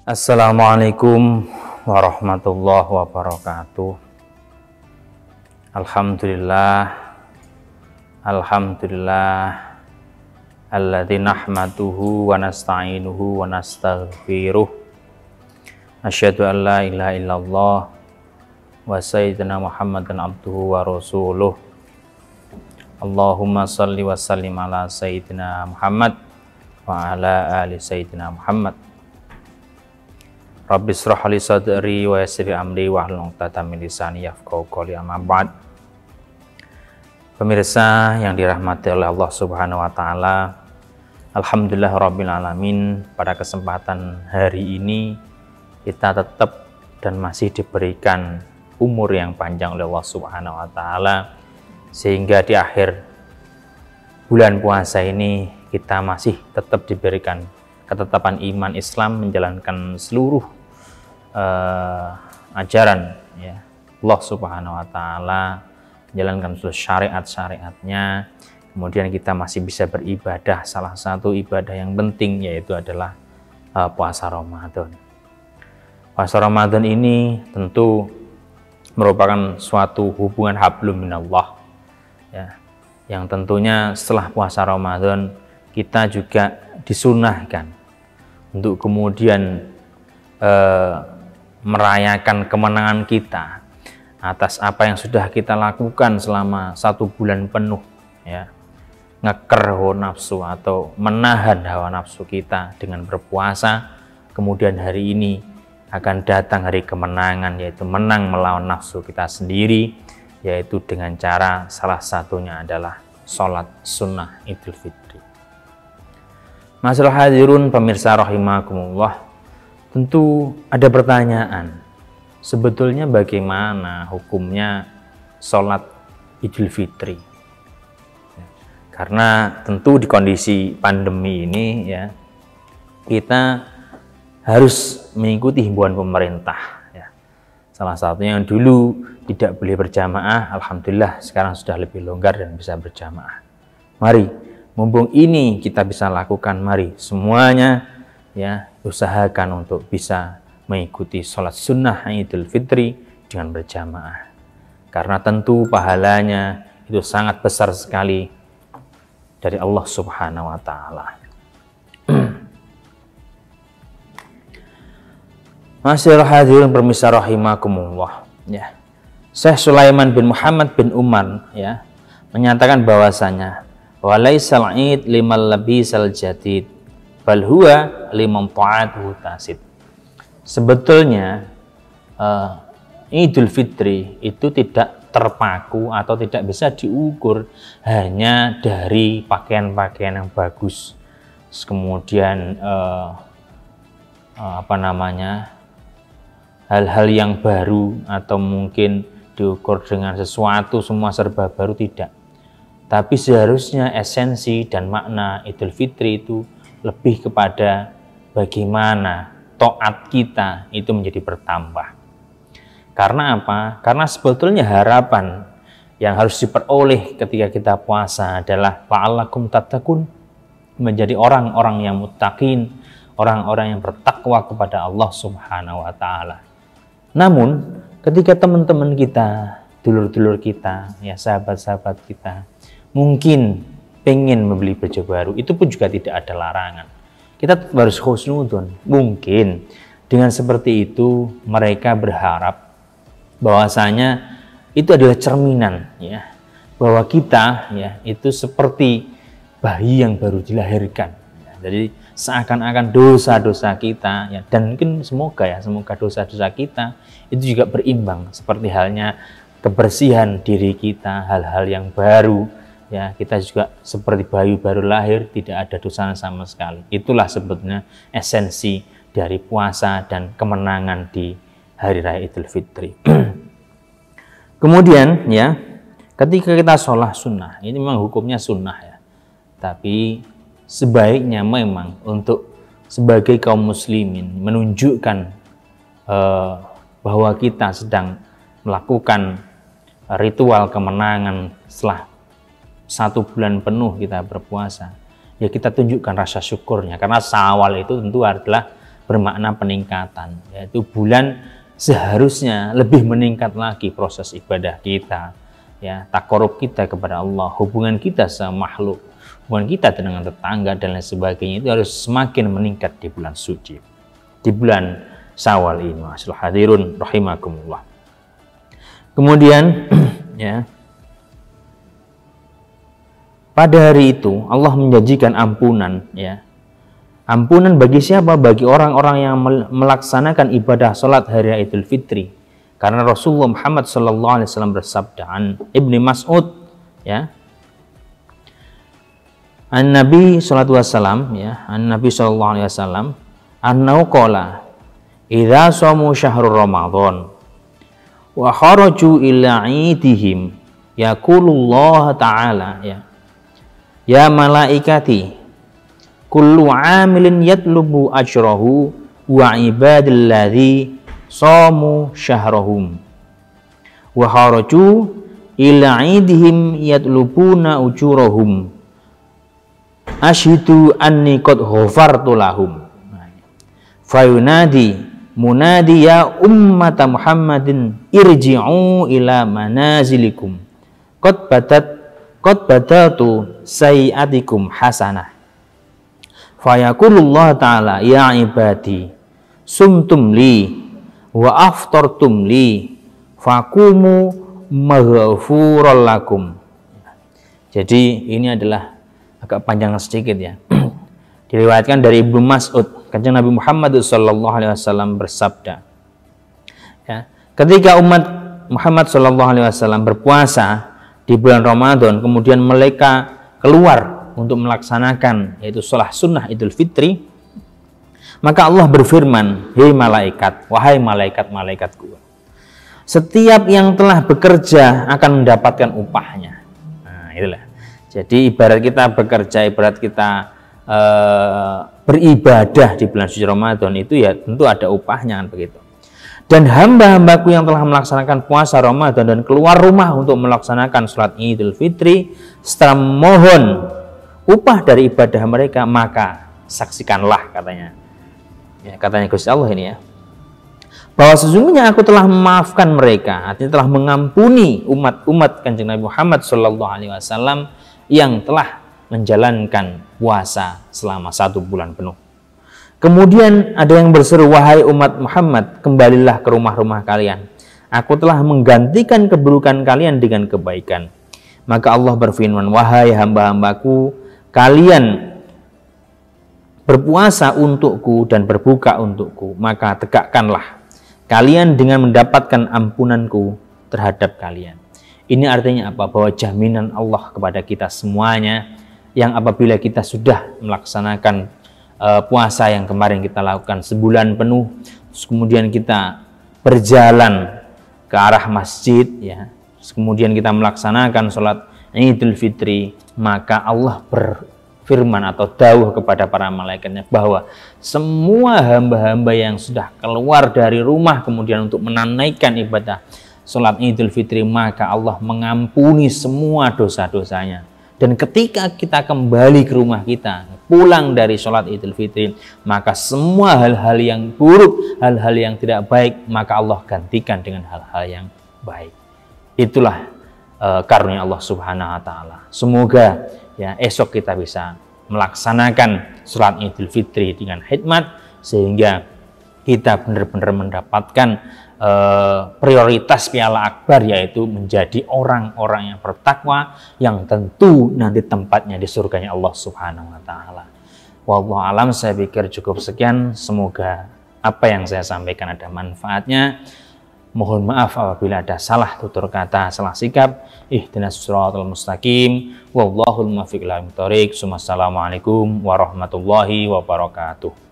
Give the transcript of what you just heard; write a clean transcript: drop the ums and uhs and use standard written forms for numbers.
Assalamualaikum warahmatullahi wabarakatuh. Alhamdulillah alladzi nahmaduhu wa nasta'inuhu wa nastaghfiruh. Asyhadu an la ilaha illallah wa sayyidina Muhammadan abduhu wa rasuluh. Allahumma shalli wa sallim ala sayyidina Muhammad wa ala ali sayyidina Muhammad. Rabbi shrah li sadri wa yassir li amri wahlul 'uqdatam min lisani yafqahu qawli. Amma ba'd. Pemirsa yang dirahmati oleh Allah Subhanahu wa taala, alhamdulillah rabbil alamin, pada kesempatan hari ini kita tetap dan masih diberikan umur yang panjang oleh Allah Subhanahu wa taala, sehingga di akhir bulan puasa ini kita masih tetap diberikan ketetapan iman Islam, menjalankan seluruh ajaran ya Allah Subhanahu wa taala, menjalankan seluruh syariat-syariatnya. Kemudian kita masih bisa beribadah, salah satu ibadah yang penting yaitu adalah puasa Ramadan. Puasa Ramadan ini tentu merupakan suatu hubungan hablum minallah ya, yang tentunya setelah puasa Ramadan kita juga disunahkan untuk kemudian merayakan kemenangan kita atas apa yang sudah kita lakukan selama 1 bulan penuh ya, ngeker hawa nafsu atau menahan hawa nafsu kita dengan berpuasa. Kemudian hari ini akan datang hari kemenangan, yaitu menang melawan nafsu kita sendiri, yaitu dengan cara salah satunya adalah sholat sunnah Idul Fitri. Masyaallah hadirun pemirsa rahimakumullah, tentu ada pertanyaan, sebetulnya bagaimana hukumnya sholat Idul Fitri? Karena tentu di kondisi pandemi ini ya, kita harus mengikuti himbauan pemerintah ya. Salah satunya yang dulu tidak boleh berjamaah, alhamdulillah sekarang sudah lebih longgar dan bisa berjamaah. Mari, mumpung ini kita bisa lakukan, mari semuanya ya usahakan untuk bisa mengikuti sholat sunnah Idul Fitri dengan berjamaah, karena tentu pahalanya itu sangat besar sekali dari Allah Subhanahu wa taala. Masyaallah hadirin pemirsa rahimakumullah ya. Syekh Sulaiman bin Muhammad bin Umar ya menyatakan bahwasanya walaisal id limal labisal jadid bal huwa liman ta'atuhu tasid. Sebetulnya Idul Fitri itu tidak terpaku atau tidak bisa diukur hanya dari pakaian-pakaian yang bagus, kemudian hal-hal yang baru, atau mungkin diukur dengan sesuatu semua serba baru, tidak. Tapi seharusnya esensi dan makna Idul Fitri itu lebih kepada bagaimana taat kita itu menjadi bertambah. Karena apa? Karena sebetulnya harapan yang harus diperoleh ketika kita puasa adalah la'allakum tattaqun, menjadi orang-orang yang muttaqin, orang-orang yang bertakwa kepada Allah Subhanahu wa taala. Namun ketika teman-teman kita, dulur-dulur kita, ya sahabat-sahabat kita mungkin pengen membeli baju baru, itu pun juga tidak ada larangan. Kita harus husnudon. Mungkin dengan seperti itu mereka berharap bahwasanya itu adalah cerminan ya, bahwa kita ya itu seperti bayi yang baru dilahirkan ya. Jadi seakan-akan dosa-dosa kita ya, dan mungkin semoga dosa-dosa kita itu juga berimbang seperti halnya kebersihan diri kita, hal-hal yang baru ya, kita juga seperti bayi baru lahir, tidak ada dosa sama sekali. Itulah sebetulnya esensi dari puasa dan kemenangan di hari raya Idul Fitri. Kemudian ya, ketika kita sholat sunnah, ini memang hukumnya sunnah ya, tapi sebaiknya memang untuk sebagai kaum muslimin menunjukkan bahwa kita sedang melakukan ritual kemenangan setelah 1 bulan penuh kita berpuasa, ya kita tunjukkan rasa syukurnya, karena Syawal itu tentu adalah bermakna peningkatan, yaitu bulan seharusnya lebih meningkat lagi proses ibadah kita, ya, takarub kita kepada Allah, hubungan kita sama makhluk, hubungan kita dengan tetangga dan lain sebagainya itu harus semakin meningkat di bulan suci, di bulan Syawal ini. Masyaallah hadirun rahimakumullah. Kemudian ya, pada hari itu Allah menjanjikan ampunan, ya. Ampunan bagi siapa? Bagi orang-orang yang melaksanakan ibadah salat hari Idul Fitri. Karena Rasulullah Muhammad SAW bersabda an Ibnu Mas'ud, ya, an Nabi sallallahu alaihi wasallam, ya, an Nabi sallallahu alaihi wasallam, annahu qala idza shamu syahrul ramadan wa kharaju ila idihim yaqulullah ta'ala, ya malaikati kullu amilin yatlubu ajrahu wa ibadilladzi shamu syahrahum wa kharaju ila idihim yatlubuna ujurahum ashidu anni qad ghafartu lahum. Fayunadi munadi ya ummata Muhammadin irji'u ila manazilikum qad badatu sayiatikum hasanah. Fayaqulullah ta'ala ya ibadi sumtum li wa aftartum li faqumu maghfuran lakum. Jadi ini adalah agak panjang sedikit, ya. Diriwayatkan dari Ibnu Mas'ud, Kanjeng Nabi Muhammad SAW bersabda, ya, ketika umat Muhammad SAW berpuasa di bulan Ramadan, kemudian mereka keluar untuk melaksanakan yaitu sholat sunnah Idul Fitri, maka Allah berfirman, hei malaikat, wahai malaikat-malaikatku, setiap yang telah bekerja akan mendapatkan upahnya. Nah, itulah. Jadi ibarat kita bekerja, ibarat kita beribadah di bulan suci Ramadan itu, ya tentu ada upahnya, kan begitu. Dan hamba-hambaku yang telah melaksanakan puasa Ramadan dan keluar rumah untuk melaksanakan sholat Idul Fitri, setelah mohon upah dari ibadah mereka, maka saksikanlah, katanya, ya, katanya Gusti Allah ini, ya, bahwa sesungguhnya aku telah memaafkan mereka, artinya telah mengampuni umat Kanjeng Nabi Muhammad SAW yang telah menjalankan puasa selama 1 bulan penuh. Kemudian ada yang berseru, wahai umat Muhammad, kembalilah ke rumah-rumah kalian, aku telah menggantikan keburukan kalian dengan kebaikan. Maka Allah berfirman, wahai hamba-hambaku, kalian berpuasa untukku dan berbuka untukku, maka tegakkanlah kalian dengan mendapatkan ampunanku terhadap kalian. Ini artinya apa? Bahwa jaminan Allah kepada kita semuanya, yang apabila kita sudah melaksanakan puasa yang kemarin kita lakukan sebulan penuh, kemudian kita berjalan ke arah masjid, ya, kemudian kita melaksanakan sholat Idul Fitri, maka Allah berfirman atau dawuh kepada para malaikatnya bahwa semua hamba-hamba yang sudah keluar dari rumah kemudian untuk menunaikan ibadah sholat Idul Fitri, maka Allah mengampuni semua dosa-dosanya. Dan ketika kita kembali ke rumah kita, pulang dari sholat Idul Fitri, maka semua hal-hal yang buruk, hal-hal yang tidak baik, maka Allah gantikan dengan hal-hal yang baik. Itulah karunia Allah Subhanahu wa Ta'ala. Semoga, ya, esok kita bisa melaksanakan sholat Idul Fitri dengan hikmat, sehingga kita benar-benar mendapatkan prioritas piala akbar, yaitu menjadi orang-orang yang bertakwa, yang tentu nanti tempatnya di surganya Allah Subhanahu wa Ta'ala. Wallahu alam, saya pikir cukup sekian. Semoga apa yang saya sampaikan ada manfaatnya. Mohon maaf apabila ada salah tutur kata, salah sikap. Ihdinas siratal mustaqim. Wallahul muwaffiq ila aqwamit thoriq. Wassalamualaikum warahmatullahi wabarakatuh.